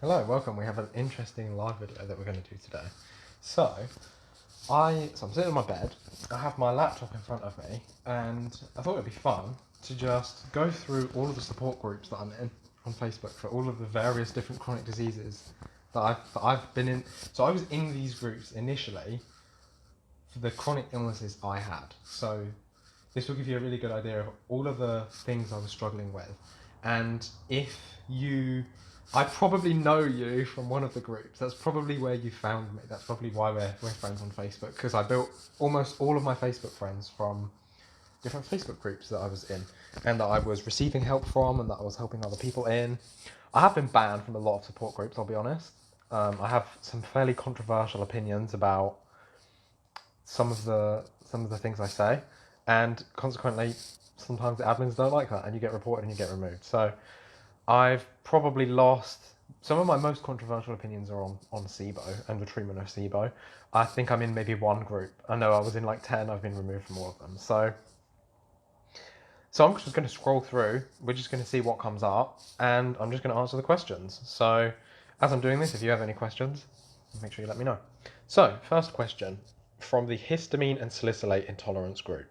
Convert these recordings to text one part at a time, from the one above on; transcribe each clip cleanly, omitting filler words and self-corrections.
Hello, welcome. We have an interesting live video that we're going to do today. So I'm sitting on my bed, I have my laptop in front of me, and I thought it'd be fun to just go through all of the support groups that I'm in on Facebook for all of the various different chronic diseases that I've been in. So I was in these groups initially for the chronic illnesses I had. So this will give you a really good idea of all of the things I was struggling with. And I probably know you from one of the groups. That's probably where you found me. That's probably why we're friends on Facebook, because I built almost all of my Facebook friends from different Facebook groups that I was in and that I was receiving help from and that I was helping other people in. I have been banned from a lot of support groups, I'll be honest. I have some fairly controversial opinions about some of the things I say, and consequently sometimes the admins don't like that and you get reported and you get removed. So I've probably lost some of my most controversial opinions are on Sibo and the treatment of Sibo. I think I'm in maybe one group. I know I was in like 10, I've been removed from all of them. So I'm just going to scroll through, we're just going to see what comes up, and I'm just going to answer the questions. So as I'm doing this, if you have any questions, make sure you let me know. So first question from the histamine and salicylate intolerance group.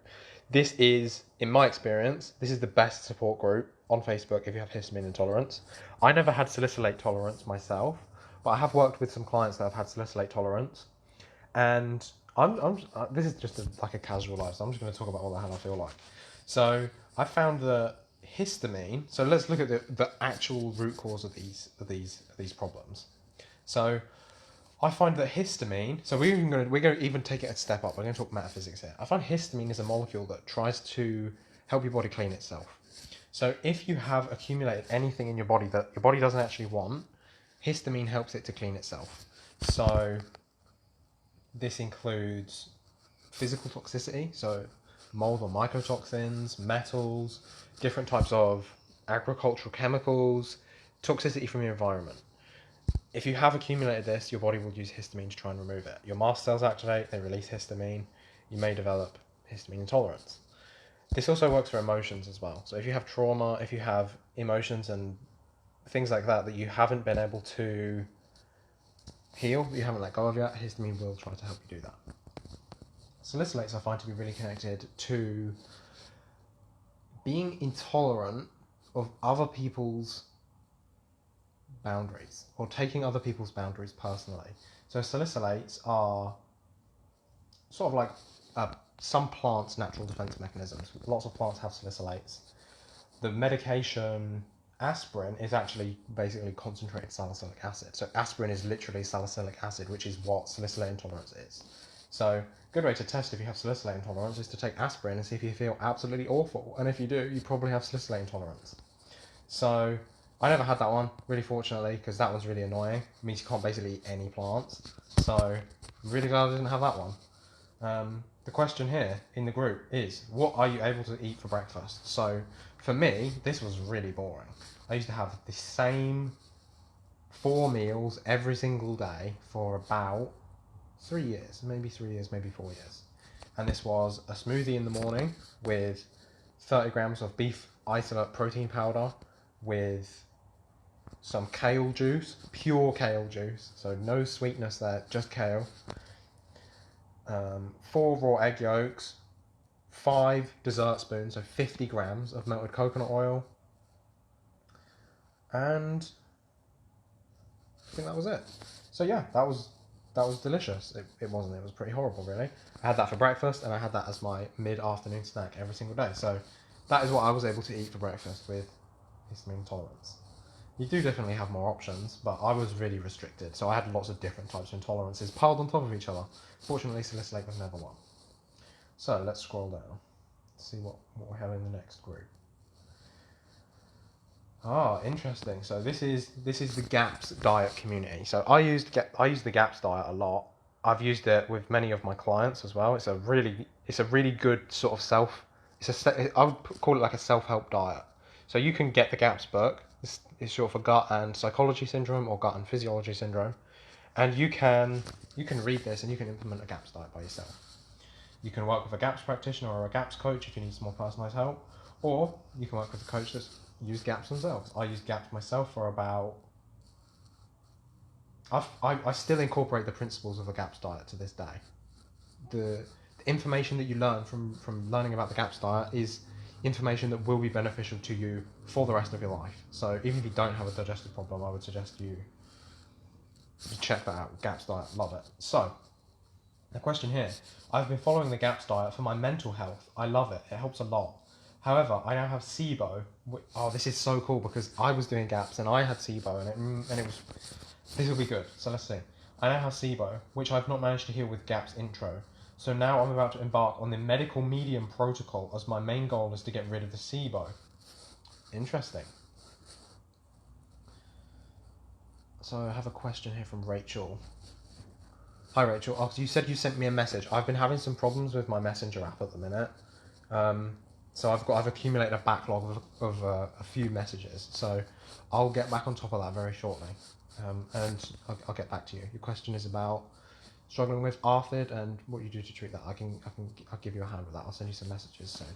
This is, in my experience, this is the best support group on Facebook if you have histamine intolerance. I never had salicylate tolerance myself, but I have worked with some clients that have had salicylate tolerance, and this is just like a casual life, so I'm just going to talk about what the hell I feel like. So I found that histamine. So let's look at the actual root cause of these problems. So I find that histamine. So we're going to even take it a step up. We're going to talk metaphysics here. I find histamine is a molecule that tries to help your body clean itself. So if you have accumulated anything in your body that your body doesn't actually want, histamine helps it to clean itself. So this includes physical toxicity, so mold or mycotoxins, metals, different types of agricultural chemicals, toxicity from your environment. If you have accumulated this, your body will use histamine to try and remove it. Your mast cells activate, they release histamine, you may develop histamine intolerance. This also works for emotions as well. So if you have trauma, if you have emotions and things like that you haven't been able to heal, that you haven't let go of yet, histamine will try to help you do that. Salicylates I find to be really connected to being intolerant of other people's boundaries or taking other people's boundaries personally. So salicylates are sort of like some plants' natural defense mechanisms. Lots of plants have salicylates. The medication aspirin is actually basically concentrated salicylic acid. So aspirin is literally salicylic acid, which is what salicylate intolerance is. So good way to test if you have salicylate intolerance is to take aspirin and see if you feel absolutely awful. And if you do, you probably have salicylate intolerance. So I never had that one, really fortunately, because that was really annoying. It means you can't basically eat any plants. So I'm really glad I didn't have that one. The question here in the group is, what are you able to eat for breakfast? So for me, this was really boring. I used to have the same 4 meals every single day for about 3 years, maybe 4 years. And this was a smoothie in the morning with 30 grams of beef isolate protein powder with some kale juice, pure kale juice, so no sweetness there, just kale. 4 raw egg yolks, 5 dessert spoons, so 50 grams of melted coconut oil, and I think that was it. So yeah, that was delicious. It wasn't, it was pretty horrible really. I had that for breakfast and I had that as my mid-afternoon snack every single day. So that is what I was able to eat for breakfast with histamine intolerance. You do definitely have more options, but I was really restricted. So I had lots of different types of intolerances piled on top of each other. Fortunately, salicylate was never one. So let's scroll down, see what we have in the next group. Ah, interesting. So this is the GAPS diet community. So I use the GAPS diet a lot. I've used it with many of my clients as well. It's a really good sort of I would call it like a self-help diet. So you can get the GAPS book. It's short for gut and psychology syndrome or gut and physiology syndrome, and you can read this and you can implement a GAPS diet by yourself. You can work with a GAPS practitioner or a GAPS coach if you need some more personalised help, or you can work with a coach that's used GAPS themselves. I used GAPS myself for about I still incorporate the principles of the GAPS diet to this day. The information that you learn from learning about the GAPS diet is information that will be beneficial to you for the rest of your life. So even if you don't have a digestive problem, I would suggest you check that out. GAPS diet, love it. So the question here, I've been following the GAPS diet for my mental health. I love it. It helps a lot. However, I now have SIBO. Oh, this is so cool because I was doing GAPS and I had SIBO and it was, this will be good. So let's see. I now have SIBO, which I've not managed to heal with GAPS intro. So now I'm about to embark on the medical medium protocol as my main goal is to get rid of the SIBO. Interesting. So I have a question here from Rachel. Hi Rachel, oh, you said you sent me a message. I've been having some problems with my Messenger app at the minute. So I've accumulated a backlog of a few messages. So I'll get back on top of that very shortly. And I'll get back to you. Your question is about struggling with ARFID and what you do to treat that. I'll give you a hand with that. I'll send you some messages soon.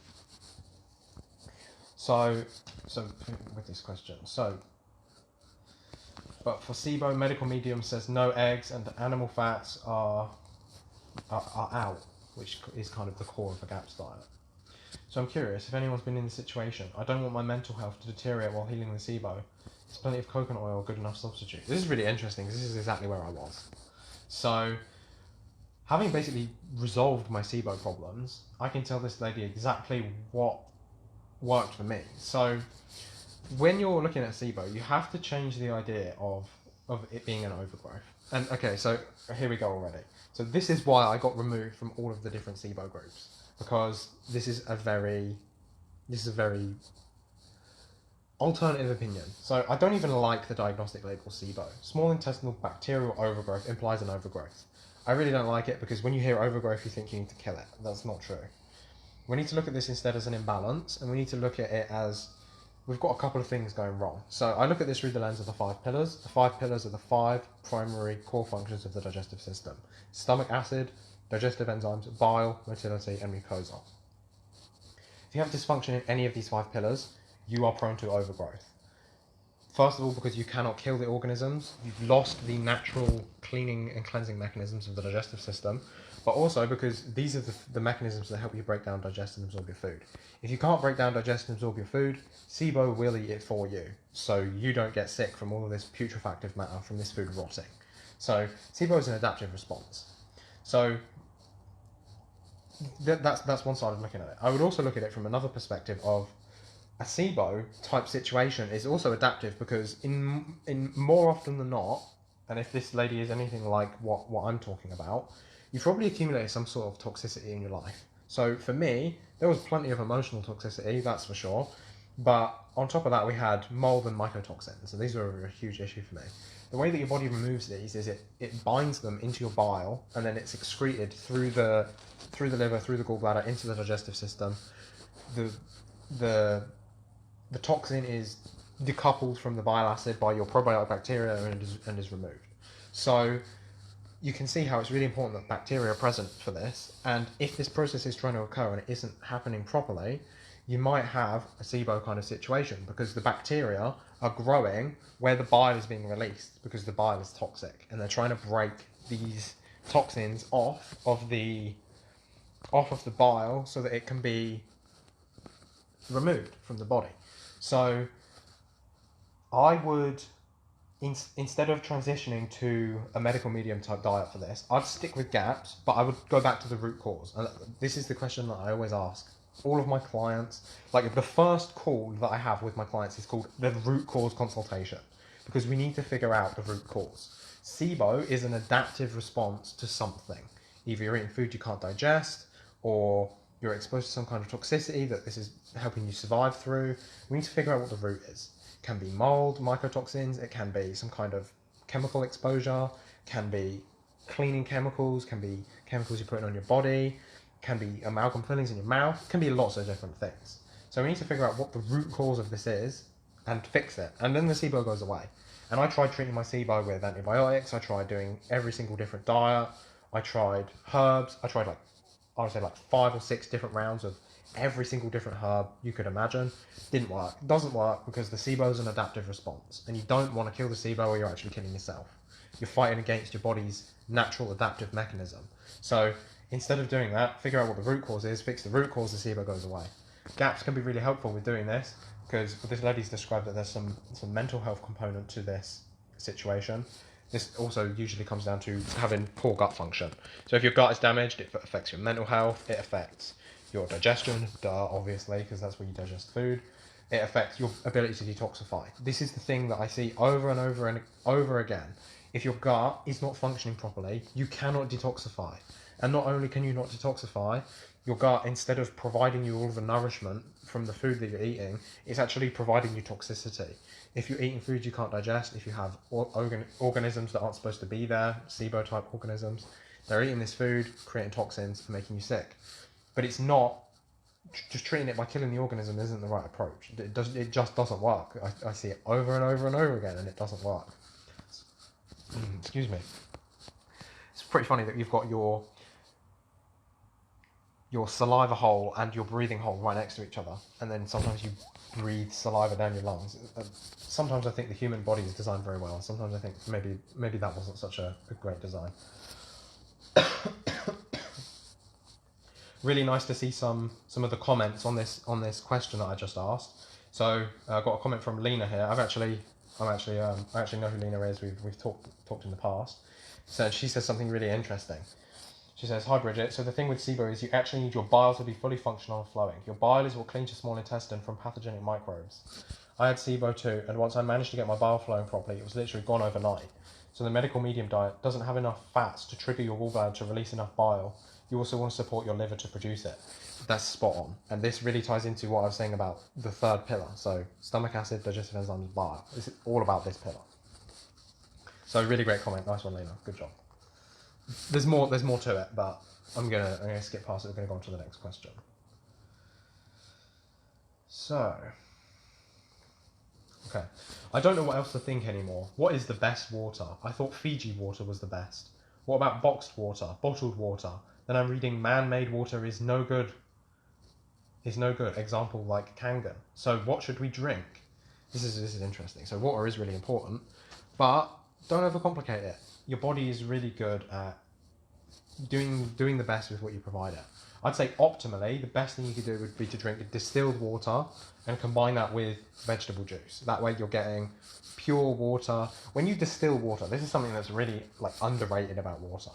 So with this question, but for SIBO, medical medium says no eggs and animal fats are out, which is kind of the core of the GAPS diet. So I'm curious if anyone's been in this situation. I don't want my mental health to deteriorate while healing the SIBO. Is plenty of coconut oil a good enough substitute? This is really interesting because this is exactly where I was. So having basically resolved my SIBO problems, I can tell this lady exactly what worked for me. So when you're looking at SIBO, you have to change the idea of it being an overgrowth. And okay, so here we go already. So this is why I got removed from all of the different SIBO groups, because this is a very alternative opinion. So I don't even like the diagnostic label SIBO. Small intestinal bacterial overgrowth implies an overgrowth. I really don't like it because when you hear overgrowth, you think you need to kill it. That's not true. We need to look at this instead as an imbalance, and we need to look at it as we've got a couple of things going wrong. So I look at this through the lens of the 5 pillars. The 5 pillars are the 5 primary core functions of the digestive system: stomach acid, digestive enzymes, bile, motility, and mucosa. If you have dysfunction in any of these 5 pillars, you are prone to overgrowth. First of all, because you cannot kill the organisms, you've lost the natural cleaning and cleansing mechanisms of the digestive system, but also because these are the mechanisms that help you break down, digest, and absorb your food. If you can't break down, digest, and absorb your food, SIBO will eat it for you, so you don't get sick from all of this putrefactive matter from this food rotting. So SIBO is an adaptive response. So that's one side of looking at it. I would also look at it from another perspective of a SIBO type situation is also adaptive because in more often than not, and if this lady is anything like what I'm talking about, you've probably accumulated some sort of toxicity in your life. So for me, there was plenty of emotional toxicity, that's for sure. But on top of that, we had mold and mycotoxins, and these were a huge issue for me. The way that your body removes these is it binds them into your bile, and then it's excreted through the liver, through the gallbladder, into the digestive system. The toxin is decoupled from the bile acid by your probiotic bacteria and is removed. So you can see how it's really important that bacteria are present for this, and if this process is trying to occur and it isn't happening properly, you might have a SIBO kind of situation because the bacteria are growing where the bile is being released because the bile is toxic, and they're trying to break these toxins off of the bile so that it can be removed from the body. So I would, instead of transitioning to a medical medium type diet for this, I'd stick with GAPS, but I would go back to the root cause. And this is the question that I always ask all of my clients. Like the first call that I have with my clients is called the root cause consultation, because we need to figure out the root cause. SIBO is an adaptive response to something. Either you're eating food you can't digest, or you're exposed to some kind of toxicity that this is helping you survive through. We need to figure out what the root is. It can be mold, mycotoxins, it can be some kind of chemical exposure, can be cleaning chemicals, can be chemicals you're putting on your body, can be amalgam fillings in your mouth, can be lots of different things. So we need to figure out what the root cause of this is and fix it. And then the SIBO goes away. And I tried treating my SIBO with antibiotics, I tried doing every single different diet, I tried herbs, I tried I would say 5 or 6 different rounds of every single different herb you could imagine. Didn't work. Doesn't work because the SIBO is an adaptive response, and you don't want to kill the SIBO or you're actually killing yourself. you're fighting against your body's natural adaptive mechanism. So instead of doing that, figure out what the root cause is, fix the root cause, the SIBO goes away. Gaps can be really helpful with doing this, because this lady's described that there's some mental health component to this situation. This also usually comes down to having poor gut function. So if your gut is damaged, it affects your mental health, it affects your digestion, obviously, because that's where you digest food. It affects your ability to detoxify. This is the thing that I see over and over and over again. If your gut is not functioning properly, you cannot detoxify. And not only can you not detoxify, your gut, instead of providing you all of the nourishment from the food that you're eating, it's actually providing you toxicity. If you're eating food you can't digest, if you have organisms that aren't supposed to be there, SIBO type organisms, they're eating this food, creating toxins and making you sick. But it's not, just treating it by killing the organism isn't the right approach. It just doesn't work. I see it over and over and over again, and it doesn't work. Excuse me. It's pretty funny that you've got your saliva hole and your breathing hole right next to each other, and then sometimes you breathe saliva down your lungs. Sometimes I think the human body is designed very well, and sometimes I think maybe that wasn't such a great design. Really nice to see some of the comments on this question that I just asked. So I got a comment from Lena here. I actually know who Lena is. We've talked in the past. So she says something really interesting. She says, "Hi Bridget, so the thing with SIBO is you actually need your bile to be fully functional and flowing. Your bile is what cleans your small intestine from pathogenic microbes. I had SIBO too, and once I managed to get my bile flowing properly, it was literally gone overnight. So the medical medium diet doesn't have enough fats to trigger your gallbladder to release enough bile. You also want to support your liver to produce it." That's spot on. And this really ties into what I was saying about the third pillar. So stomach acid, digestive enzymes, bile. This is all about this pillar. So really great comment. Nice one, Lena. Good job. There's more to it, but I'm gonna skip past it. We're gonna go on to the next question. So, okay, I don't know what else to think anymore. What is the best water? I thought Fiji water was the best. What about boxed water, bottled water? Then I'm reading man-made water is no good. Example like Kangen. So what should we drink? This is interesting. So water is really important, but don't overcomplicate it. Your body is really good at doing the best with what you provide it. I'd say optimally, the best thing you could do would be to drink distilled water and combine that with vegetable juice. That way you're getting pure water. When you distill water, this is something that's really underrated about water.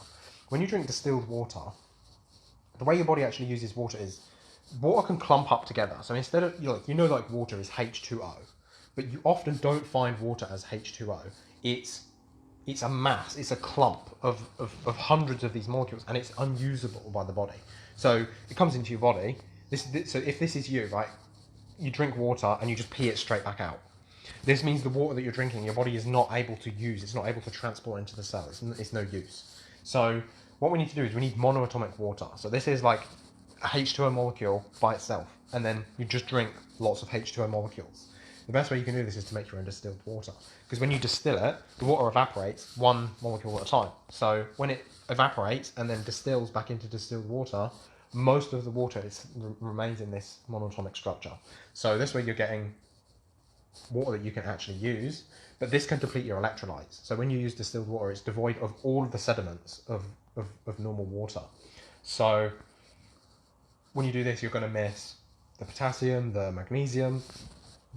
When you drink distilled water, the way your body actually uses water is water can clump up together. So instead of water is H2O, but you often don't find water as H2O. It's a mass, it's a clump of hundreds of these molecules, and it's unusable by the body. So it comes into your body. So if this is you, right, you drink water and you just pee it straight back out. This means the water that you're drinking, your body is not able to use. It's not able to transport into the cell. It's no use. So what we need to do is we need monoatomic water. So this is like a H2O molecule by itself, and then you just drink lots of H2O molecules. The best way you can do this is to make your own distilled water, because when you distill it, the water evaporates one molecule at a time. So when it evaporates and then distills back into distilled water, most of the water remains in this monatomic structure. So this way you're getting water that you can actually use, but this can deplete your electrolytes. So when you use distilled water, it's devoid of all of the sediments of normal water. So when you do this, you're going to miss the potassium, the magnesium,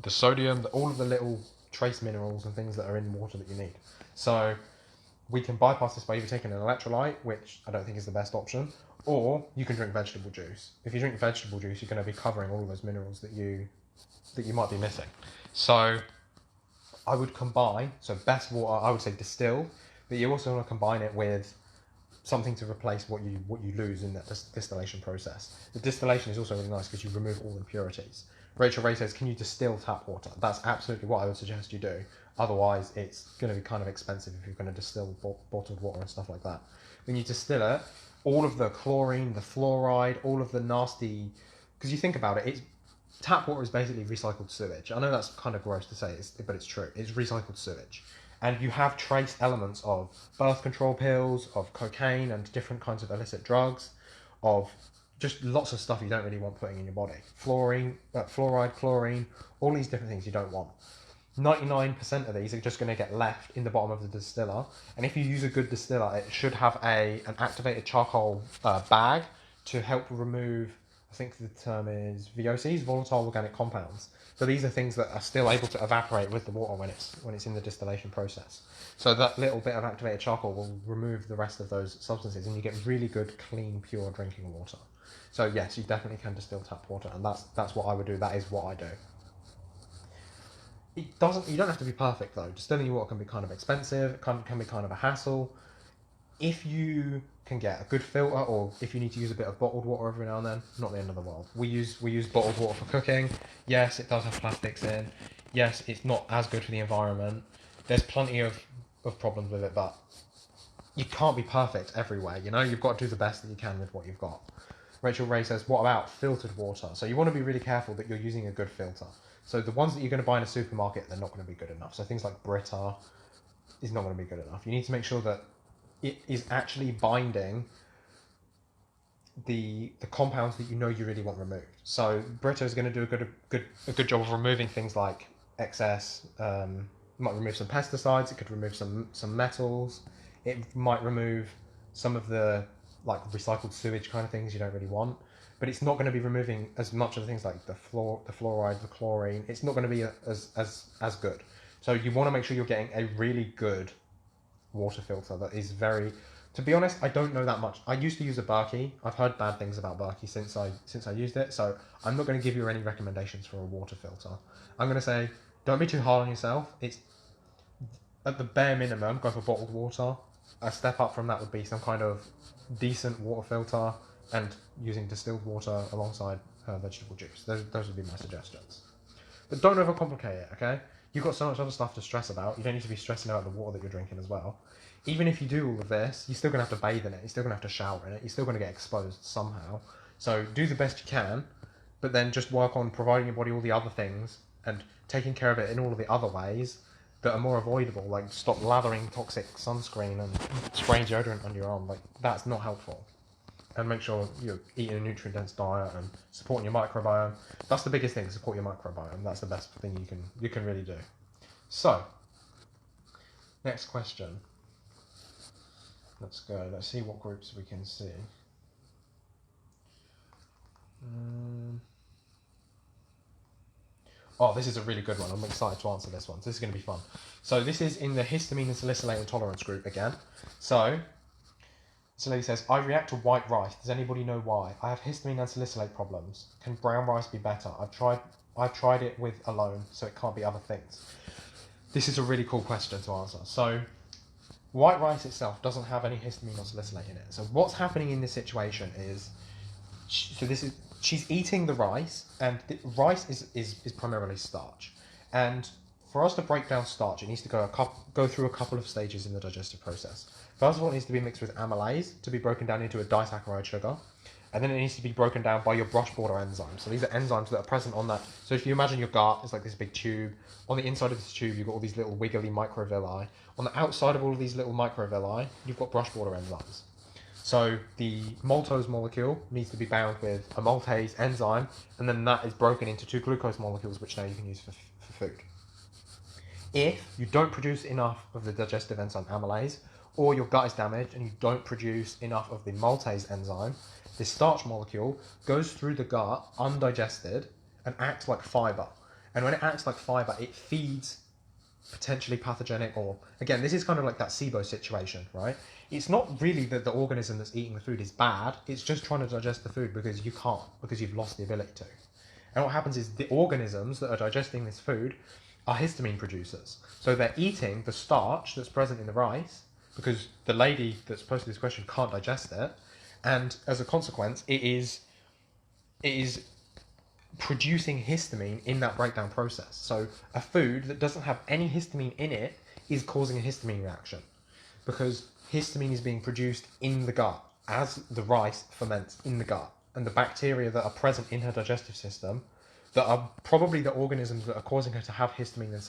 the sodium, all of the little trace minerals and things that are in water that you need. So we can bypass this by either taking an electrolyte, which I don't think is the best option, or you can drink vegetable juice. If you drink vegetable juice, you're going to be covering all of those minerals that you might be missing. So I would combine, so best water, I would say distill, but you also want to combine it with something to replace what you lose in that distillation process. The distillation is also really nice because you remove all the impurities. Rachel Ray says, can you distill tap water? That's absolutely what I would suggest you do. Otherwise, it's going to be kind of expensive if you're going to distill bottled water and stuff like that. When you distill it, all of the chlorine, the fluoride, all of the nasty... Because you think about it, tap water is basically recycled sewage. I know that's kind of gross to say, but it's true. It's recycled sewage. And you have trace elements of birth control pills, of cocaine and different kinds of illicit drugs, of just lots of stuff you don't really want putting in your body. Fluoride, chlorine, all these different things you don't want. 99% of these are just going to get left in the bottom of the distiller. And if you use a good distiller, it should have an activated charcoal bag to help remove, I think the term is VOCs, volatile organic compounds. So these are things that are still able to evaporate with the water when it's in the distillation process. So that little bit of activated charcoal will remove the rest of those substances, and you get really good, clean, pure drinking water. So yes, you definitely can distill tap water, and that's what I would do. That is what I do. You don't have to be perfect though. Distilling your water can be kind of expensive. It can be kind of a hassle. If you can get a good filter, or if you need to use a bit of bottled water every now and then, not the end of the world. We use bottled water for cooking. Yes, it does have plastics in. Yes, it's not as good for the environment. There's plenty of problems with it, but you can't be perfect everywhere. You know, you've got to do the best that you can with what you've got. Rachel Ray says, what about filtered water? So you want to be really careful that you're using a good filter. So the ones that you're going to buy in a supermarket, they're not going to be good enough. So things like Brita is not going to be good enough. You need to make sure that it is actually binding the compounds that you know you really want removed. So Brita is going to do a good job of removing things like excess. It might remove some pesticides. It could remove some metals. It might remove some of the like recycled sewage kind of things you don't really want. But it's not going to be removing as much of the things like the fluoride, the chlorine. It's not going to be as good. So you want to make sure you're getting a really good water filter that is very. To be honest, I don't know that much. I used to use a Berkey. I've heard bad things about Berkey since I used it. So I'm not going to give you any recommendations for a water filter. I'm going to say don't be too hard on yourself. It's at the bare minimum, go for bottled water. A step up from that would be some kind of decent water filter and using distilled water alongside vegetable juice. Those would be my suggestions. But don't overcomplicate it, okay? You've got so much other stuff to stress about. You don't need to be stressing out the water that you're drinking as well. Even if you do all of this, you're still going to have to bathe in it. You're still going to have to shower in it. You're still going to get exposed somehow. So do the best you can, but then just work on providing your body all the other things and taking care of it in all of the other ways that are more avoidable. Like stop lathering toxic sunscreen and spraying deodorant on your arm. Like that's not helpful. And make sure you're eating a nutrient-dense diet and supporting your microbiome. That's the biggest thing, support your microbiome. That's the best thing you can really do. So, next question. Let's go. Let's see what groups we can see. Oh, this is a really good one. I'm excited to answer this one. So this is going to be fun. So this is in the histamine and salicylate intolerance group again. So lady says, I react to white rice. Does anybody know why? I have histamine and salicylate problems. Can brown rice be better? I've tried it with alone, so it can't be other things. This is a really cool question to answer. So white rice itself doesn't have any histamine or salicylate in it. So what's happening in this situation is, she's eating the rice, and the rice is primarily starch. And for us to break down starch, it needs to go through a couple of stages in the digestive process. First of all, it needs to be mixed with amylase to be broken down into a disaccharide sugar. And then it needs to be broken down by your brush border enzymes. So these are enzymes that are present on that. So if you imagine your gut is like this big tube. On the inside of this tube, you've got all these little wiggly microvilli. On the outside of all of these little microvilli, you've got brush border enzymes. So the maltose molecule needs to be bound with a maltase enzyme, and then that is broken into two glucose molecules, which now you can use for food. If you don't produce enough of the digestive enzyme amylase, or your gut is damaged and you don't produce enough of the maltase enzyme, this starch molecule goes through the gut undigested and acts like fiber. And when it acts like fiber, it feeds potentially pathogenic, or again, this is kind of like that SIBO situation, right? It's not really that the organism that's eating the food is bad, it's just trying to digest the food because you can't, because you've lost the ability to. And what happens is the organisms that are digesting this food are histamine producers. So they're eating the starch that's present in the rice, because the lady that's posted this question can't digest it, and as a consequence, it is producing histamine in that breakdown process. So a food that doesn't have any histamine in it is causing a histamine reaction, because histamine is being produced in the gut as the rice ferments in the gut, and the bacteria that are present in her digestive system that are probably the organisms that are causing her to have histamine and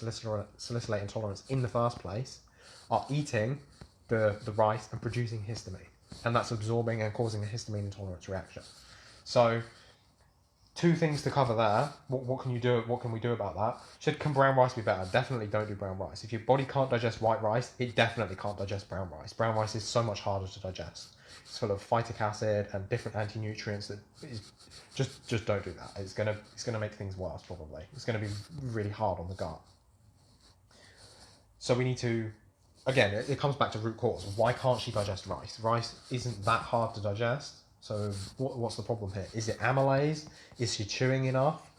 salicylate intolerance in the first place are eating the rice and producing histamine, and that's absorbing and causing a histamine intolerance reaction. So two things to cover there. What can you do? What can we do about that? Can brown rice be better? Definitely don't do brown rice. If your body can't digest white rice, it definitely can't digest brown rice. Brown rice is so much harder to digest. It's full of phytic acid and different anti-nutrients that is just don't do that. It's gonna make things worse probably. It's gonna be really hard on the gut. So we need to, again, it comes back to root cause. Why can't she digest rice? Rice isn't that hard to digest. So what's the problem here? Is it amylase? Is she chewing enough?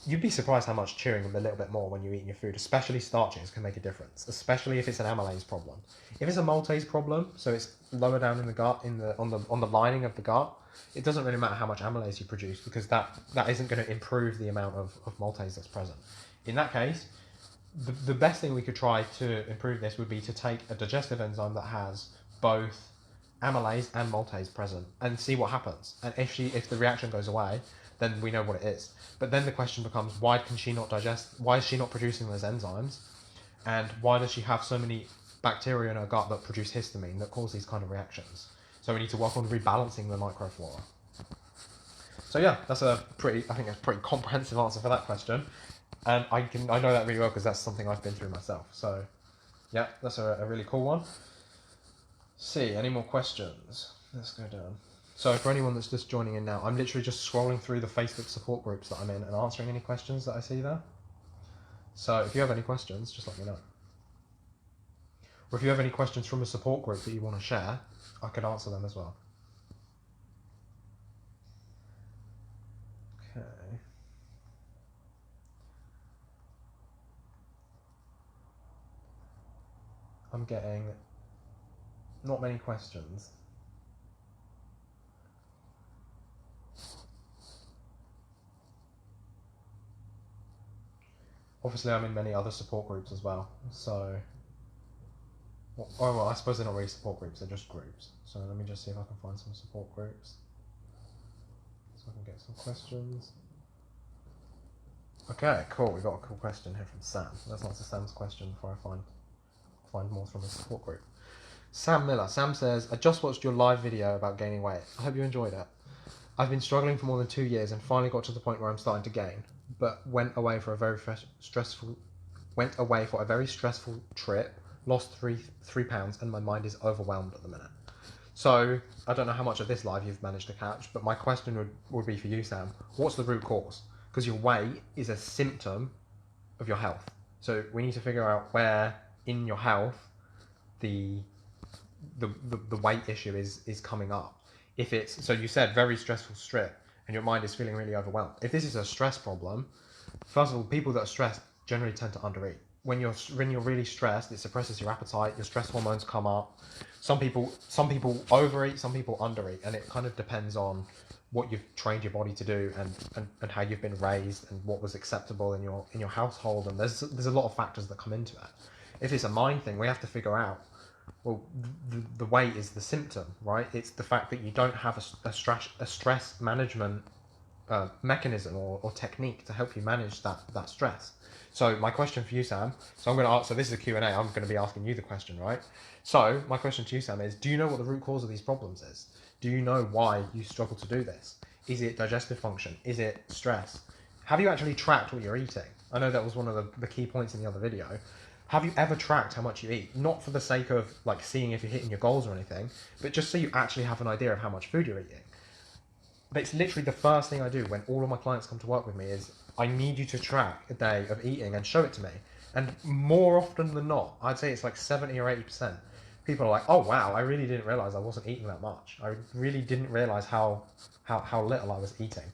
You'd be surprised how much chewing a little bit more when you're eating your food, especially starches, can make a difference, especially if it's an amylase problem. If it's a maltase problem, so it's lower down in the gut, on the lining of the gut, it doesn't really matter how much amylase you produce because that isn't going to improve the amount of maltase that's present. In that case, the best thing we could try to improve this would be to take a digestive enzyme that has both amylase and maltase present and see what happens. And if the reaction goes away, then we know what it is. But then the question becomes, why can she not digest? Why is she not producing those enzymes? And why does she have so many bacteria in her gut that produce histamine that cause these kind of reactions? So we need to work on rebalancing the microflora. So yeah, I think that's a pretty comprehensive answer for that question. And I know that really well because that's something I've been through myself. So yeah, that's a really cool one. See, any more questions? Let's go down. So for anyone that's just joining in now, I'm literally just scrolling through the Facebook support groups that I'm in and answering any questions that I see there. So if you have any questions, just let me know. Or if you have any questions from a support group that you want to share, I could answer them as well. Okay. I'm getting not many questions. Obviously, I'm in many other support groups as well, so... well, I suppose they're not really support groups, they're just groups. So let me just see if I can find some support groups. So I can get some questions. Okay, cool, we got a cool question here from Sam. Let's answer Sam's question before I find more from the support group. Sam Miller. Sam says, I just watched your live video about gaining weight. I hope you enjoyed it. I've been struggling for more than 2 years and finally got to the point where I'm starting to gain, but went away for a very stressful trip, lost three pounds, and my mind is overwhelmed at the minute. So I don't know how much of this live you've managed to catch, but my question would be for you, Sam. What's the root cause? Because your weight is a symptom of your health. So we need to figure out where in your health the weight issue is coming up. If it's, so you said very stressful trip and your mind is feeling really overwhelmed. If this is a stress problem, first of all, people that are stressed generally tend to undereat. When you're really stressed, it suppresses your appetite, your stress hormones come up. Some people overeat, some people undereat, and it kind of depends on what you've trained your body to do and how you've been raised and what was acceptable in your household, and there's a lot of factors that come into it. If it's a mind thing, we have to figure out, well, the weight is the symptom, right? It's the fact that you don't have a stress management mechanism or technique to help you manage that stress. So my question for you, Sam, so I'm going to answer, this is a Q&A, I'm going to be asking you the question, right? So my question to you, Sam, is do you know what the root cause of these problems is? Do you know why you struggle to do this? Is it digestive function? Is it stress? Have you actually tracked what you're eating? I know that was one of the key points in the other video. Have you ever tracked how much you eat? Not for the sake of like seeing if you're hitting your goals or anything, but just so you actually have an idea of how much food you're eating. But it's literally the first thing I do when all of my clients come to work with me is I need you to track a day of eating and show it to me. And more often than not, I'd say it's like 70 or 80%. People are like, oh wow, I really didn't realize I wasn't eating that much. I really didn't realize how little I was eating.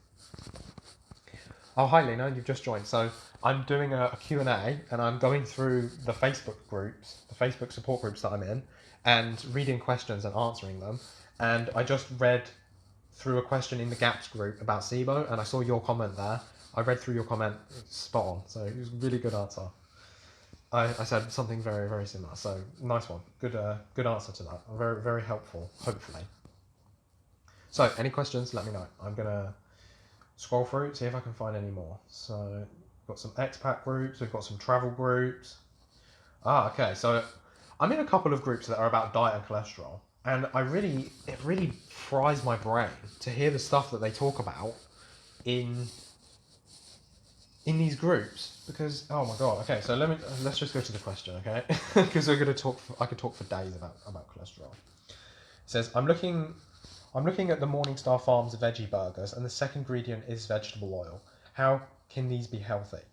Oh, hi Lena, you've just joined. So I'm doing a Q&A and I'm going through the Facebook groups, the Facebook support groups that I'm in, and reading questions and answering them. And I just read through a question in the GAPS group about SIBO, and I saw your comment there. I read through your comment, spot on. So it was a really good answer. I said something very, very similar. So nice one. Good answer to that. Very, very helpful, hopefully. So any questions, let me know. I'm going to scroll through, see if I can find any more. So we've got some expat groups, we've got some travel groups. Okay, so I'm in a couple of groups that are about diet and cholesterol, and it really fries my brain to hear the stuff that they talk about in in these groups, because oh my god, okay, so let's just go to the question, okay? Because I could talk for days about cholesterol. It says I'm looking at the Morningstar Farms veggie burgers, and the second ingredient is vegetable oil. How can these be healthy?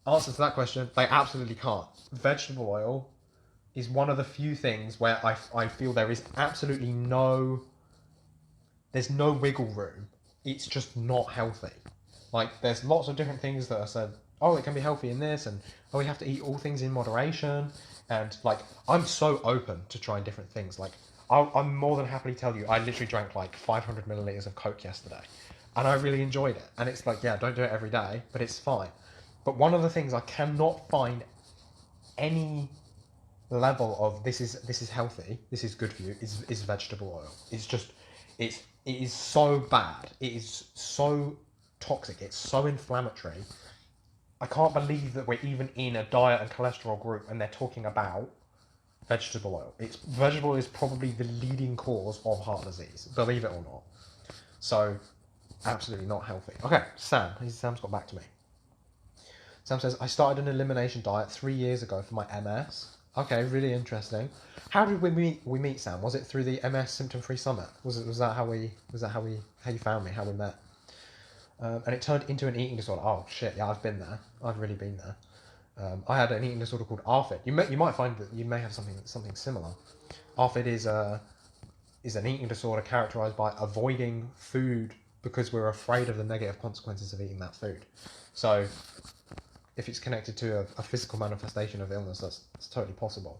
Answer to that question: they absolutely can't. Vegetable oil is one of the few things where I feel there is absolutely there's no wiggle room. It's just not healthy. Like, there's lots of different things that are said, oh, it can be healthy in this, and oh, we have to eat all things in moderation. And, like, I'm so open to trying different things. Like, I'm more than happily tell you, I literally drank, like, 500 milliliters of Coke yesterday. And I really enjoyed it. And it's like, yeah, don't do it every day, but it's fine. But one of the things I cannot find any level of this is healthy, this is good for you, is vegetable oil. It's just, it is so bad. It is so toxic. It's so inflammatory. I can't believe that we're even in a diet and cholesterol group and they're talking about vegetable oil. Vegetable oil is probably the leading cause of heart disease, believe it or not. So, absolutely not healthy. Okay, Sam's got back to me. Sam says, I started an elimination diet 3 years ago for my MS. Okay, really interesting. How did we meet, Sam? Was it through the MS Symptom-Free Summit? Was that how you found me? How we met? And it turned into an eating disorder. Oh shit! Yeah, I've been there. I've really been there. I had an eating disorder called ARFID. You might find that you may have something similar. ARFID is an eating disorder characterized by avoiding food because we're afraid of the negative consequences of eating that food. So, if it's connected to a physical manifestation of illness, that's totally possible.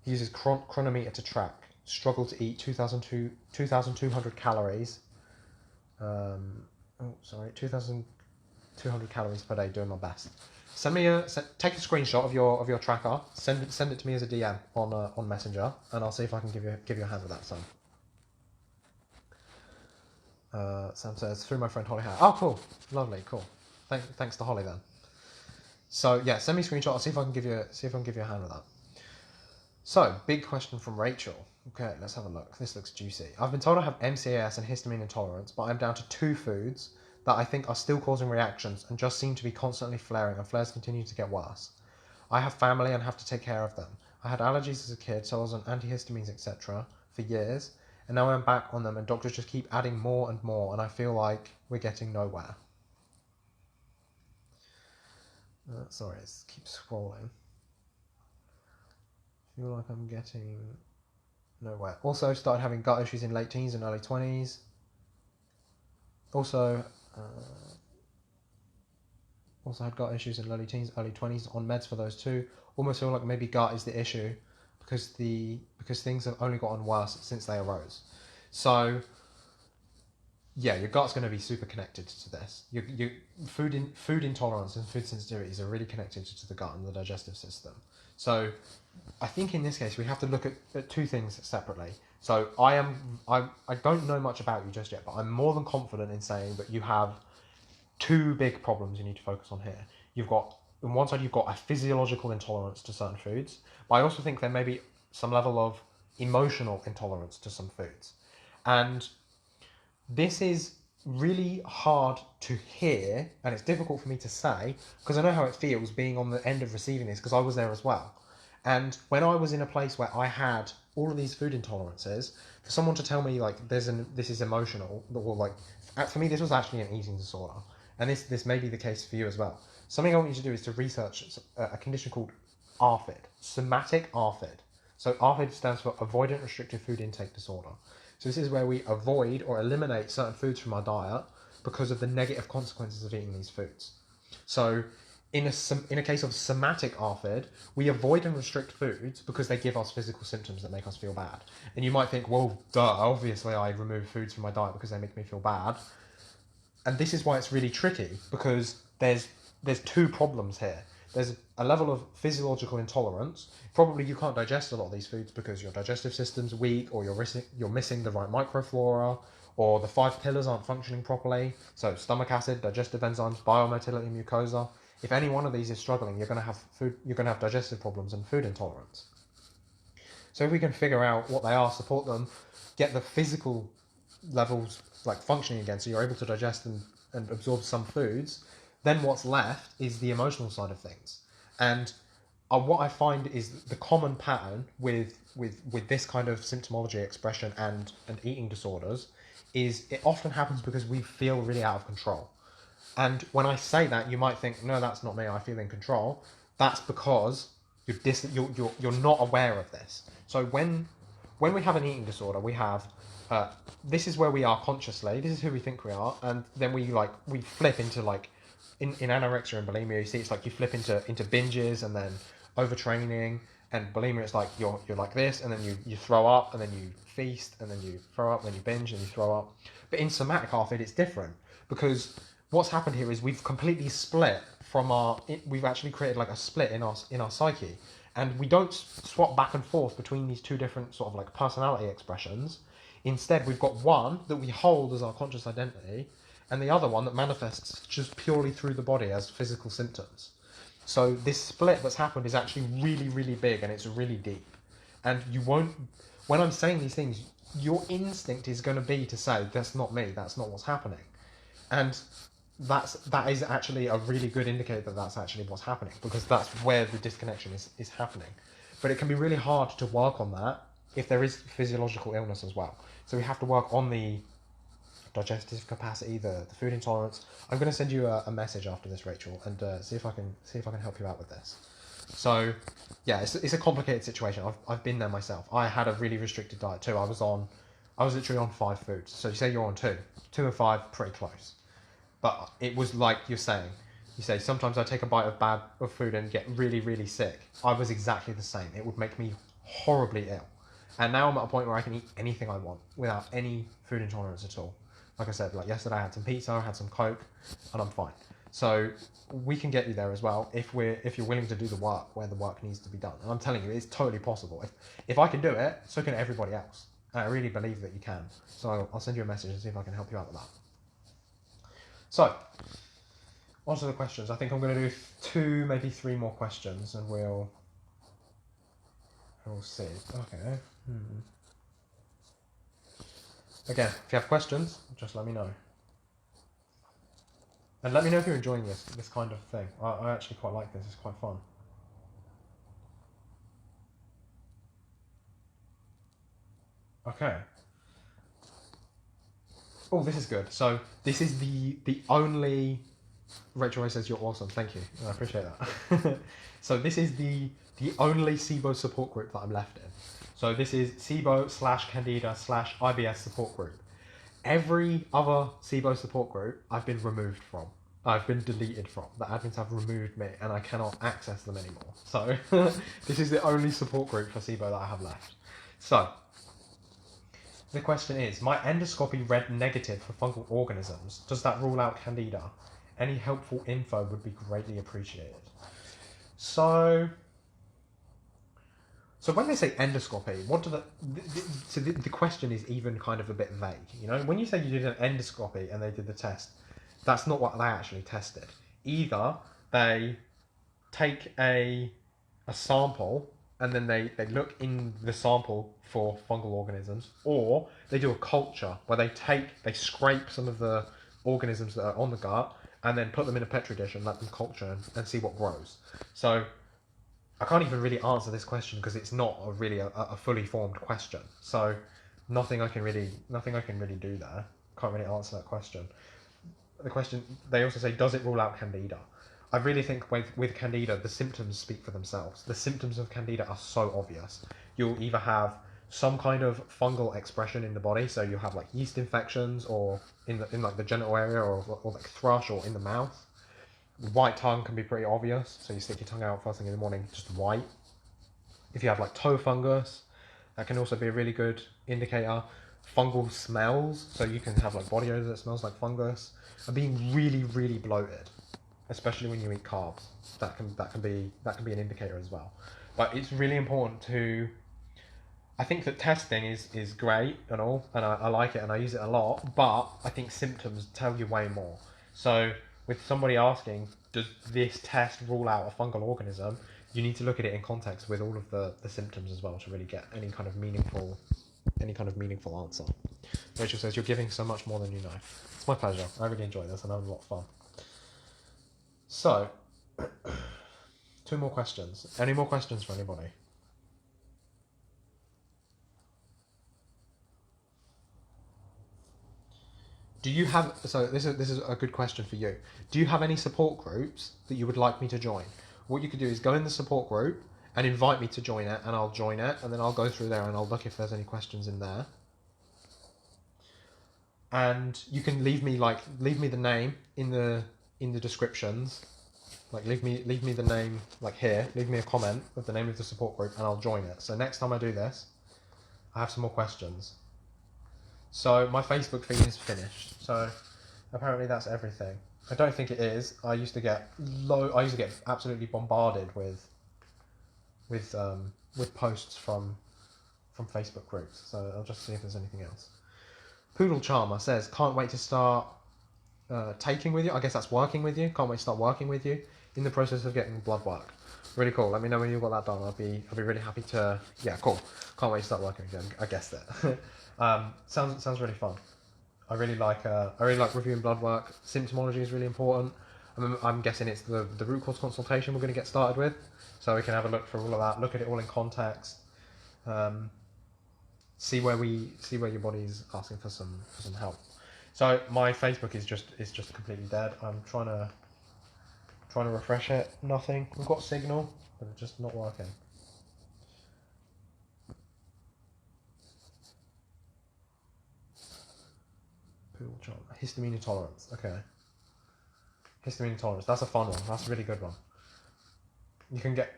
He uses chronometer to track. Struggle to eat 2,200 calories. 2,200 calories per day. Doing my best. Take a screenshot of your tracker. Send it to me as a DM on Messenger, and I'll see if I can give you a hand with that, Sam. Sam says through my friend Holly Howe. Oh, cool, lovely, cool. Thanks to Holly then. So yeah, send me a screenshot. I'll see if I can give you a hand with that. So, big question from Rachel. Okay, let's have a look. This looks juicy. I've been told I have MCAS and histamine intolerance, but I'm down to 2 foods that I think are still causing reactions and just seem to be constantly flaring, and flares continue to get worse. I have family and have to take care of them. I had allergies as a kid, so I was on antihistamines, etc. for years, and now I'm back on them, and doctors just keep adding more and more, and I feel like we're getting nowhere. Sorry, it keeps scrolling. I feel like I'm getting nowhere. Also, started having gut issues in late teens and early 20s. Also had gut issues in early teens, early 20s, on meds for those too. Almost feel like maybe gut is the issue because things have only gotten worse since they arose. So, yeah, your gut's going to be super connected to this. Your food intolerance and food sensitivities are really connected to the gut and the digestive system. So, I think in this case we have to look at 2 things separately. So I don't know much about you just yet, but I'm more than confident in saying that you have 2 big problems you need to focus on here. You've got, on one side, you've got a physiological intolerance to certain foods, but I also think there may be some level of emotional intolerance to some foods. And this is really hard to hear, and it's difficult for me to say, because I know how it feels being on the end of receiving this, because I was there as well. And when I was in a place where I had all of these food intolerances, for someone to tell me, like, this is emotional, or like, for me, this was actually an eating disorder. And this may be the case for you as well. Something I want you to do is to research a condition called ARFID, somatic ARFID. So ARFID stands for Avoidant Restrictive Food Intake Disorder. So this is where we avoid or eliminate certain foods from our diet because of the negative consequences of eating these foods. So in a case of somatic ARFID, we avoid and restrict foods because they give us physical symptoms that make us feel bad. And you might think, well, duh, obviously I remove foods from my diet because they make me feel bad. And this is why it's really tricky, because there's 2 problems here. There's a level of physiological intolerance. Probably you can't digest a lot of these foods because your digestive system's weak, or you're missing the right microflora, or the 5 pillars aren't functioning properly. So stomach acid, digestive enzymes, biomotility, mucosa. If any one of these is struggling, you're going to have digestive problems and food intolerance. So if we can figure out what they are, support them, get the physical levels like functioning again, so you're able to digest and absorb some foods, Then what's left is the emotional side of things. And what I find is the common pattern with this kind of symptomology expression and eating disorders is it often happens because we feel really out of control. And when I say that, you might think, no, that's not me, I feel in control. That's because you're not aware of this. So when we have an eating disorder, we have this is where we are consciously, this is who we think we are, and then we flip into like in anorexia and bulimia, you see it's like you flip into binges and then overtraining, and bulimia it's like you're like this, and then you throw up, and then you feast, and then you throw up, and then you binge, and you throw up. But in somatic ARFID it's different, because what's happened here is we've completely split we've actually created like a split in our psyche, and we don't swap back and forth between these two different sort of like personality expressions. Instead, we've got one that we hold as our conscious identity, and the other one that manifests just purely through the body as physical symptoms. So this split that's happened is actually really, really big, and it's really deep. And you won't, when I'm saying these things, your instinct is going to be to say, that's not me, that's not what's happening. And that is actually a really good indicator that that's actually what's happening, because that's where the disconnection is happening. But it can be really hard to work on that if there is physiological illness as well. So we have to work on the digestive capacity, the food intolerance. I'm going to send you a message after this, Rachel, and see if I can help you out with this. So yeah, it's a complicated situation. I've been there myself. I had a really restricted diet too. I was literally on 5 foods. So you say you're on 2 and 5, pretty close. But it was like you're saying. You say, sometimes I take a bite of food and get really, really sick. I was exactly the same. It would make me horribly ill. And now I'm at a point where I can eat anything I want without any food intolerance at all. Like I said, like yesterday I had some pizza, I had some Coke, and I'm fine. So we can get you there as well if you're willing to do the work where the work needs to be done. And I'm telling you, it's totally possible. If I can do it, so can everybody else. And I really believe that you can. So I'll send you a message and see if I can help you out with that. So, on to the questions. I think I'm going to do 2, maybe 3 more questions, and we'll see. Okay. Again, if you have questions, just let me know. And let me know if you're enjoying this kind of thing. I actually quite like this. It's quite fun. Okay. Oh, this is good. So this is the only... Rachel says you're awesome. Thank you. I appreciate that. So this is the only SIBO support group that I'm left in. So this is SIBO/Candida/IBS support group. Every other SIBO support group I've been removed from. I've been deleted from. The admins have removed me and I cannot access them anymore. So this is the only support group for SIBO that I have left. So the question is, my endoscopy read negative for fungal organisms. Does that rule out Candida? Any helpful info would be greatly appreciated. So when they say endoscopy, what do the question is even kind of a bit vague. You know, when you say you did an endoscopy and they did the test, that's not what they actually tested. Either they take a sample and then they look in the sample for fungal organisms, or they do a culture where they scrape some of the organisms that are on the gut and then put them in a petri dish and let them culture and see what grows. So I can't even really answer this question because it's not really a fully formed question. So nothing I can really do there. Can't really answer that question. The question, they also say, does it rule out Candida? I really think with Candida, the symptoms speak for themselves. The symptoms of Candida are so obvious. You'll either have some kind of fungal expression in the body, so you have like yeast infections, or in like the genital area, or like thrush, or in the mouth. White tongue can be pretty obvious, so you stick your tongue out first thing in the morning, just white. If you have like toe fungus, that can also be a really good indicator. Fungal smells, so you can have like body odor that smells like fungus. And being really, really bloated, especially when you eat carbs, that can be an indicator as well. But it's really important to... I think that testing is great and all, and I like it and I use it a lot, but I think symptoms tell you way more. So with somebody asking, does this test rule out a fungal organism, you need to look at it in context with all of the symptoms as well to really get any kind of meaningful answer. Rachel says, you're giving so much more than you know. It's my pleasure. I really enjoy this and I have a lot of fun. So, 2 more questions. Any more questions for anybody? Do you have, so this is a good question for you. Do you have any support groups that you would like me to join? What you could do is go in the support group and invite me to join it, and I'll join it, and then I'll go through there and I'll look if there's any questions in there. And you can leave me the name in the descriptions. Like leave me the name like here, leave me a comment with the name of the support group and I'll join it. So next time I do this, I have some more questions. So my Facebook feed is finished. So apparently that's everything. I don't think it is. I used to get absolutely bombarded with posts from Facebook groups. So I'll just see if there's anything else. Poodle Charmer says, can't wait to start taking with you. I guess that's working with you. Can't wait to start working with you in the process of getting blood work. Really cool. Let me know when you've got that done. I'll be really happy to. Yeah, cool. Can't wait to start working again. I guess that. Sounds really fun. I really like reviewing blood work. Symptomology is really important. I'm guessing it's the root cause consultation we're going to get started with, so we can have a look for all of that. Look at it all in context. See where your body's asking for some help. So my Facebook is just completely dead. I'm trying to refresh it. Nothing. We've got signal, but it's just not working. Histamine intolerance. Okay. Histamine intolerance. That's a fun one. That's a really good one. You can get.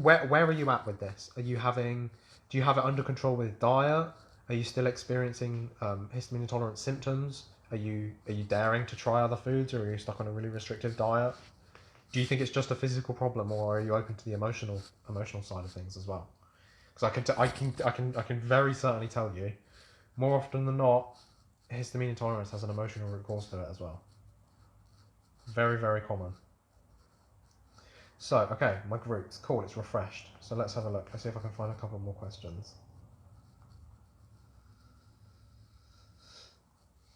Where are you at with this? Do you have it under control with diet? Are you still experiencing histamine intolerant symptoms? Are you daring to try other foods, or are you stuck on a really restrictive diet? Do you think it's just a physical problem, or are you open to the emotional side of things as well? Because I can very certainly tell you, more often than not, histamine intolerance has an emotional root cause to it as well. Very, very common. So, okay, my group's cool, it's refreshed. So let's have a look. Let's see if I can find a couple more questions.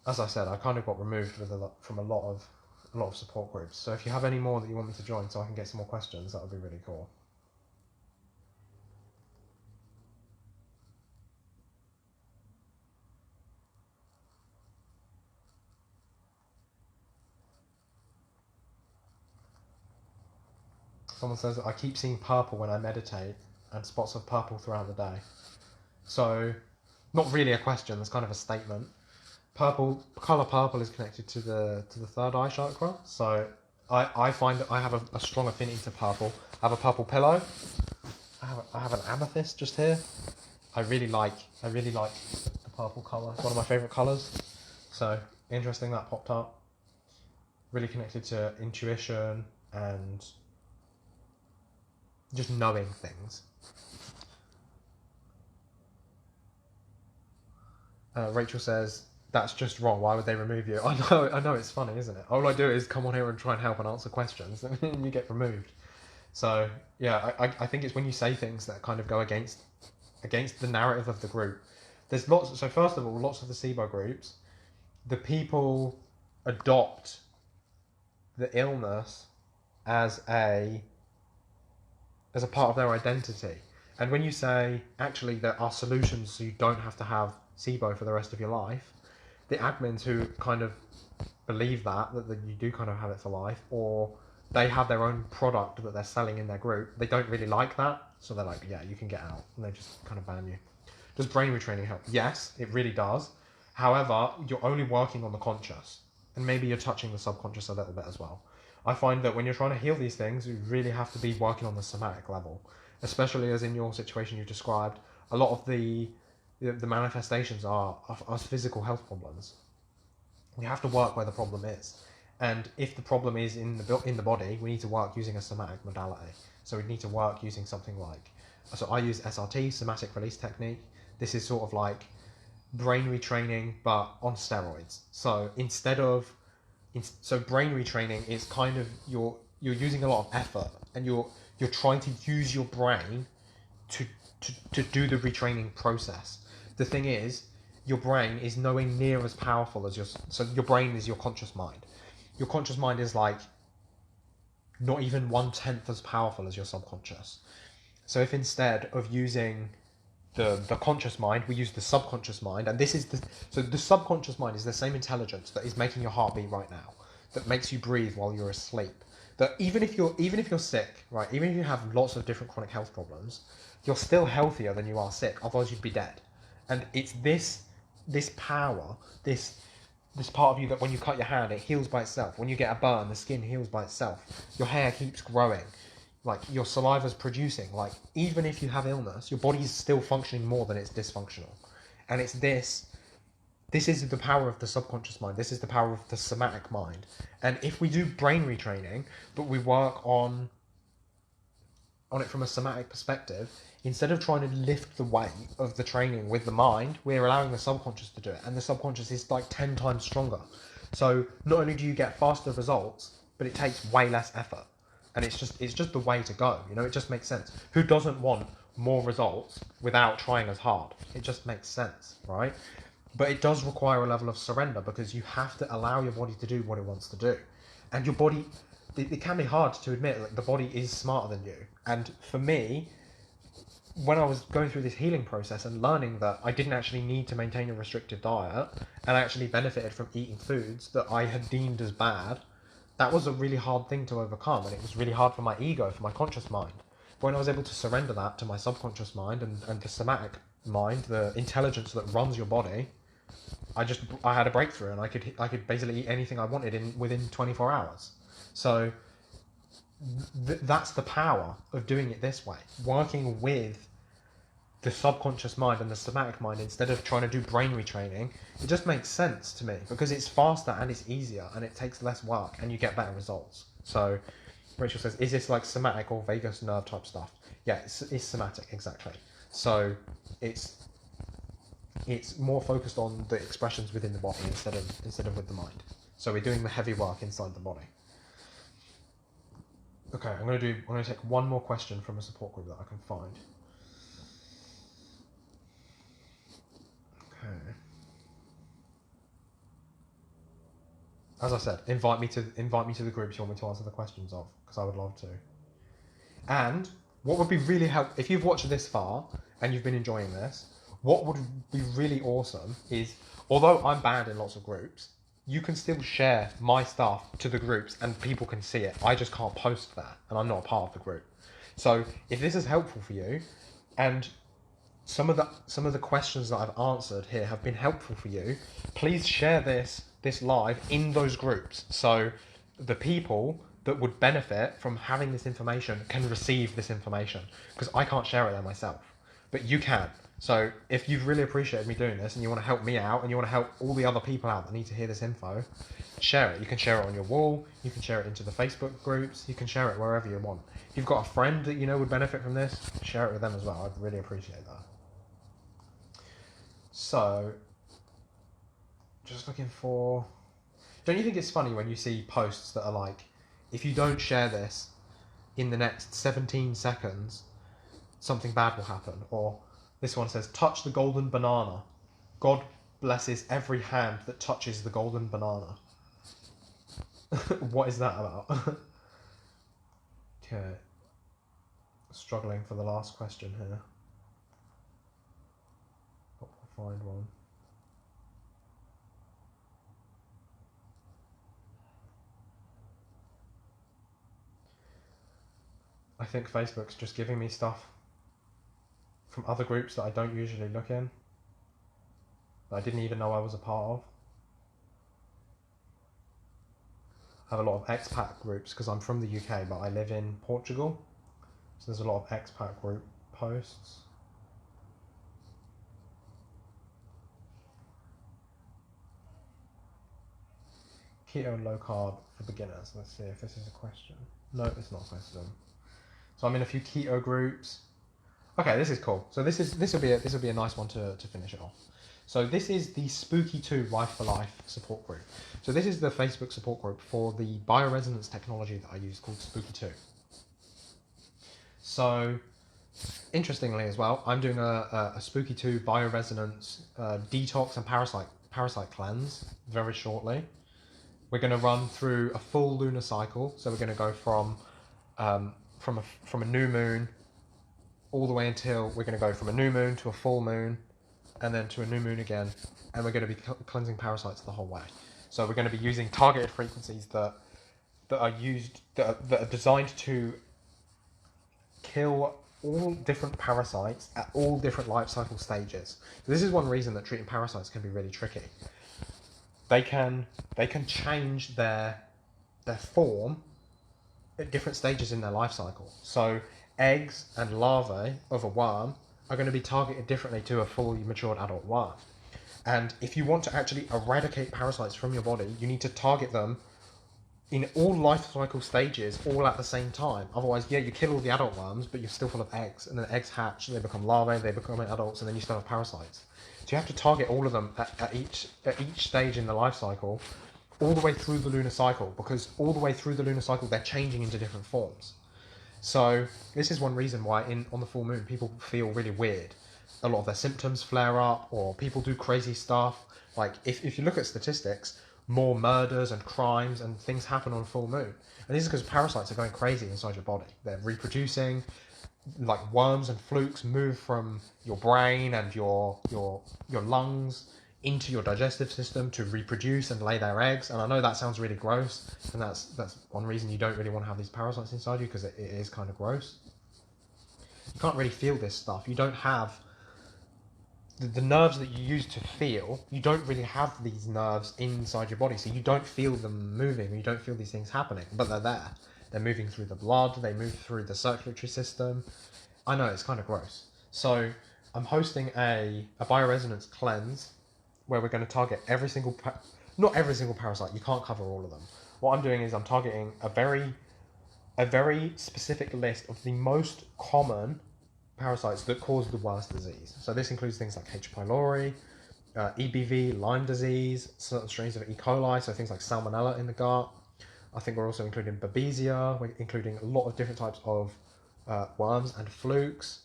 As I said, I kind of got removed from a lot of support groups. So if you have any more that you want me to join so I can get some more questions, that would be really cool. Someone says, I keep seeing purple when I meditate and spots of purple throughout the day. So, not really a question, that's kind of a statement. Colour purple is connected to the third eye chakra. So, I find that I have a strong affinity to purple. I have a purple pillow. I have an amethyst just here. I really like the purple colour. It's one of my favourite colours. So, interesting that popped up. Really connected to intuition and just knowing things. Rachel says, that's just wrong. Why would they remove you? I know it's funny, isn't it? All I do is come on here and try and help and answer questions, and then you get removed. So yeah, I think it's when you say things that kind of go against the narrative of the group. There's lots. So first of all, lots of the SIBO groups, the people adopt the illness as a part of their identity. And when you say, actually, there are solutions so you don't have to have SIBO for the rest of your life, the admins who kind of believe that you do kind of have it for life, or they have their own product that they're selling in their group, they don't really like that, so they're like, yeah, you can get out, and they just kind of ban you. Does brain retraining help? Yes, it really does. However, you're only working on the conscious, and maybe you're touching the subconscious a little bit as well. I find that when you're trying to heal these things, you really have to be working on the somatic level, especially as in your situation you described. A lot of the manifestations are physical health problems. We have to work where the problem is, and if the problem is in the body, we need to work using a somatic modality. So we need to work using something like, so I use SRT, somatic release technique. This is sort of like brain retraining but on steroids. So so brain retraining is kind of you're using a lot of effort, and you're trying to use your brain to do the retraining process. The thing is, your brain is nowhere near as powerful as your brain is your conscious mind. Your conscious mind is like not even 1/10 as powerful as your subconscious. So if instead of using the conscious mind, we use the subconscious mind, and this is the subconscious mind is the same intelligence that is making your heart beat right now, that makes you breathe while you're asleep. That even if you're sick, right, even if you have lots of different chronic health problems, you're still healthier than you are sick. Otherwise, you'd be dead. And it's this power, this part of you that when you cut your hand, it heals by itself. When you get a burn, the skin heals by itself. Your hair keeps growing. Like, your saliva's producing. Like, even if you have illness, your body's still functioning more than it's dysfunctional. And it's this is the power of the subconscious mind. This is the power of the somatic mind. And if we do brain retraining, but we work on it from a somatic perspective, instead of trying to lift the weight of the training with the mind, we're allowing the subconscious to do it. And the subconscious is like 10 times stronger. So not only do you get faster results, but it takes way less effort. And it's just the way to go. You know, it just makes sense. Who doesn't want more results without trying as hard? It just makes sense, right? But it does require a level of surrender, because you have to allow your body to do what it wants to do. And your body, it can be hard to admit, like, the body is smarter than you. And for me, when I was going through this healing process and learning that I didn't actually need to maintain a restrictive diet, and I actually benefited from eating foods that I had deemed as bad, that was a really hard thing to overcome, and it was really hard for my ego, for my conscious mind. But when I was able to surrender that to my subconscious mind and the somatic mind, the intelligence that runs your body, I had a breakthrough, and I could basically eat anything I wanted within 24 hours. So that's the power of doing it this way, working with the subconscious mind and the somatic mind instead of trying to do brain retraining. It just makes sense to me, because it's faster and it's easier and it takes less work and you get better results. So Rachel says, is this like somatic or vagus nerve type stuff? Yeah, it's somatic, exactly. So it's more focused on the expressions within the body instead of with the mind. So we're doing the heavy work inside the body. Okay, I'm going to take one more question from a support group that I can find. Okay. As I said, invite me to the groups you want me to answer the questions of, because I would love to. And what would be really helpful, if you've watched this far and you've been enjoying this, what would be really awesome is, although I'm banned in lots of groups, you can still share my stuff to the groups and people can see it. I just can't post that, and I'm not a part of the group. So if this is helpful for you, and some of the questions that I've answered here have been helpful for you, please share this live in those groups, so the people that would benefit from having this information can receive this information, because I can't share it there myself, but you can. So if you've really appreciated me doing this and you want to help me out and you want to help all the other people out that need to hear this info, share it. You can share it on your wall, you can share it into the Facebook groups, you can share it wherever you want. If you've got a friend that you know would benefit from this, share it with them as well. I'd really appreciate that. So, just looking for... Don't you think it's funny when you see posts that are like, if you don't share this in the next 17 seconds, something bad will happen? Or this one says, touch the golden banana. God blesses every hand that touches the golden banana. What is that about? Okay. Struggling for the last question here. Hope I'll find one. I think Facebook's just giving me stuff from other groups that I don't usually look in, that I didn't even know I was a part of. I have a lot of expat groups because I'm from the UK, but I live in Portugal, so there's a lot of expat group posts. Keto and low carb for beginners. Let's see if this is a question. No, it's not a question. So I'm in a few keto groups. Okay, this is cool. So this will be a nice one to finish it off. So this is the Spooky 2 Life for Life support group. So this is the Facebook support group for the bioresonance technology that I use called Spooky 2. So interestingly as well, I'm doing a Spooky 2 bioresonance detox and parasite cleanse very shortly. We're going to run through a full lunar cycle. So we're going to go from from a new moon all the way until we're going to go from a new moon to a full moon, and then to a new moon again, and we're going to be cleansing parasites the whole way. So we're going to be using targeted frequencies that are designed to kill all different parasites at all different life cycle stages. This is one reason that treating parasites can be really tricky. They can change their form at different stages in their life cycle. So eggs and larvae of a worm are going to be targeted differently to a fully matured adult worm. And if you want to actually eradicate parasites from your body, you need to target them in all life cycle stages, all at the same time. Otherwise, yeah, you kill all the adult worms, but you're still full of eggs, and then eggs hatch, they become larvae, they become adults, and then you still have parasites. So you have to target all of them at each stage in the life cycle, all the way through the lunar cycle, because all the way through the lunar cycle, they're changing into different forms. So this is one reason why on the full moon, people feel really weird. A lot of their symptoms flare up, or people do crazy stuff. Like, if you look at statistics, more murders and crimes and things happen on full moon. And this is because parasites are going crazy inside your body. They're reproducing, like worms and flukes move from your brain and your lungs into your digestive system to reproduce and lay their eggs. And I know that sounds really gross, and that's one reason you don't really want to have these parasites inside you, because it is kind of gross. You can't really feel this stuff. You don't have the nerves that you use to feel, you don't really have these nerves inside your body, so you don't feel them moving, you don't feel these things happening, but they're there. They're moving through the blood, they move through the circulatory system. I know, it's kind of gross. So I'm hosting a bioresonance cleanse where we're going to target not every single parasite, you can't cover all of them. What I'm doing is I'm targeting a very specific list of the most common parasites that cause the worst disease. So this includes things like H. pylori, EBV, Lyme disease, certain strains of E. coli, so things like salmonella in the gut. I think we're also including babesia, we're including a lot of different types of worms and flukes.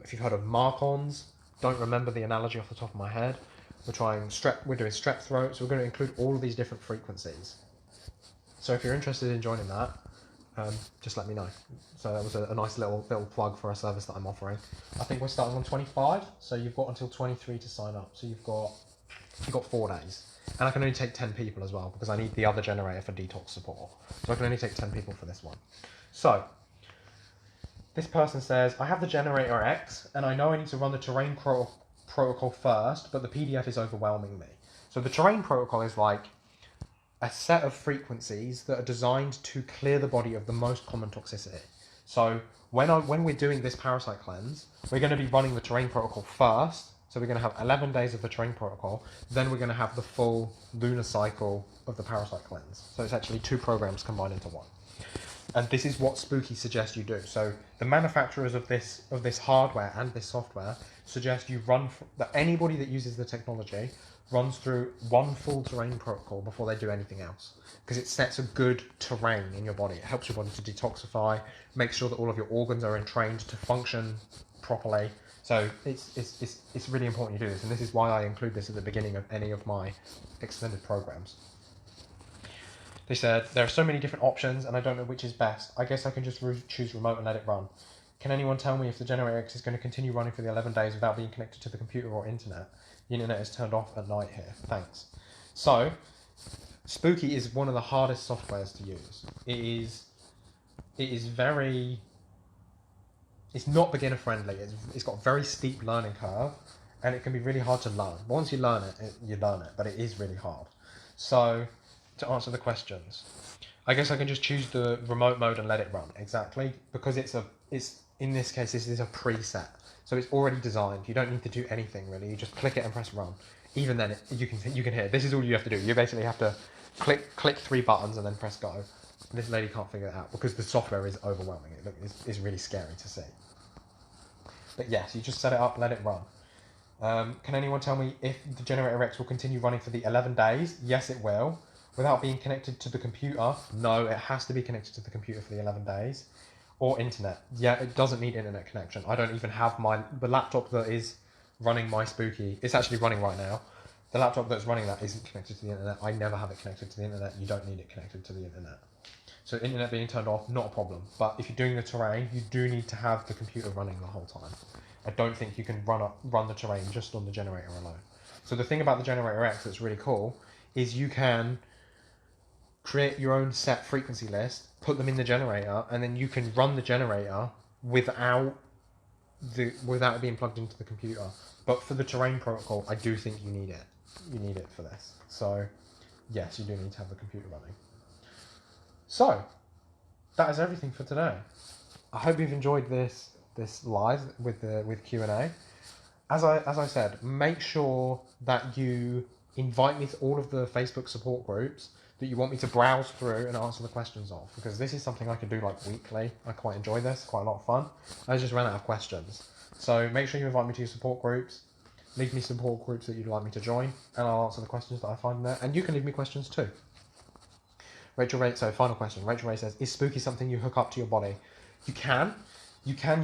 If you've heard of marcons, don't remember the analogy off the top of my head. We're doing strep throat, so we're going to include all of these different frequencies. So if you're interested in joining that, just let me know. So that was a nice little plug for a service that I'm offering. I think we're starting on 25, so you've got until 23 to sign up. So you've got 4 days, and I can only take 10 people as well, because I need the other generator for detox support. So I can only take 10 people for this one. So this person says, I have the generator X, and I know I need to run the terrain protocol first, but the PDF is overwhelming me. So the terrain protocol is like a set of frequencies that are designed to clear the body of the most common toxicity. So when we're doing this parasite cleanse, we're going to be running the terrain protocol first. So we're going to have 11 days of the terrain protocol. Then we're going to have the full lunar cycle of the parasite cleanse. So it's actually 2 programs combined into one. And this is what Spooky suggests you do. So the manufacturers of this hardware and this software suggest you that anybody that uses the technology runs through one full terrain protocol before they do anything else, because it sets a good terrain in your body. It helps your body to detoxify, make sure that all of your organs are entrained to function properly. So it's really important you do this, and this is why I include this at the beginning of any of my extended programs. They said, there are so many different options and I don't know which is best. I guess I can just choose remote and let it run. Can anyone tell me if the Generator X is going to continue running for the 11 days without being connected to the computer or internet? The internet is turned off at night here. Thanks. So, Spooky is one of the hardest softwares to use. It's not beginner friendly. It's got a very steep learning curve, and it can be really hard to learn. Once you learn it, you learn it, but it is really hard. So, to answer the questions, I guess I can just choose the remote mode and let it run. Exactly, because in this case, this is a preset. So it's already designed. You don't need to do anything really. You just click it and press run. Even then, you can hear. This is all you have to do. You basically have to click 3 buttons and then press go. This lady can't figure it out because the software is overwhelming. It's really scary to see. But yes, you just set it up, let it run. Can anyone tell me if the Generator X will continue running for the 11 days? Yes, it will. Without being connected to the computer? No, it has to be connected to the computer for the 11 days. Or internet. Yeah, it doesn't need internet connection. I don't even have the laptop that is running my Spooky. It's actually running right now. The laptop that's running that isn't connected to the internet. I never have it connected to the internet. You don't need it connected to the internet. So internet being turned off, not a problem. But if you're doing the terrain, you do need to have the computer running the whole time. I don't think you can run the terrain just on the generator alone. So the thing about the Generator X that's really cool is you can create your own set frequency list, put them in the generator, and then you can run the generator without it being plugged into the computer. But for the terrain protocol, I do think you need it. You need it for this. So yes, you do need to have the computer running. So that is everything for today. I hope you've enjoyed this live with Q&A. As I said, make sure that you invite me to all of the Facebook support groups that you want me to browse through and answer the questions of, because this is something I can do like weekly. I quite enjoy this, quite a lot of fun. I just ran out of questions. So make sure you invite me to your support groups, leave me support groups that you'd like me to join, and I'll answer the questions that I find there. And you can leave me questions too. Rachel Ray, so final question. Rachel Ray says, is spooky something you hook up to your body? You can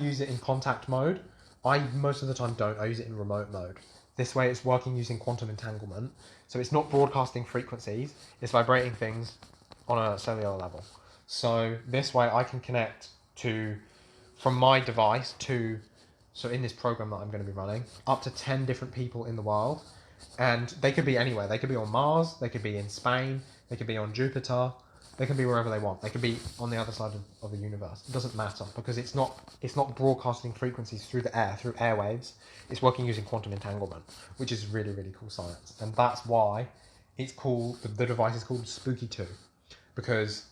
use it in contact mode. I most of the time don't. I use it in remote mode. This way it's working using quantum entanglement. So it's not broadcasting frequencies, it's vibrating things on a cellular level. So this way I can connect from my device so in this program that I'm going to be running, up to 10 different people in the world. And they could be anywhere. They could be on Mars, they could be in Spain, they could be on Jupiter, they can be wherever they want. They could be on the other side of the universe. It doesn't matter, because it's not broadcasting frequencies through the air, through airwaves. It's working using quantum entanglement, which is really, really cool science. And that's why it's called, the device is called Spooky 2, because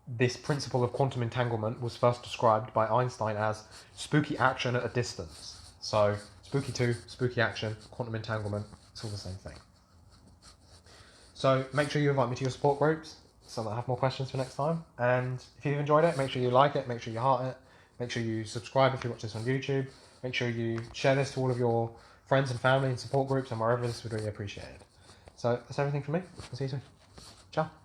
this principle of quantum entanglement was first described by Einstein as spooky action at a distance. So Spooky 2, spooky action, quantum entanglement, it's all the same thing. So make sure you invite me to your support groups so that I have more questions for next time. And if you've enjoyed it, make sure you like it, make sure you heart it, make sure you subscribe if you watch this on YouTube, make sure you share this to all of your friends and family and support groups and wherever this would really appreciate it. So that's everything from me. I'll see you soon. Ciao.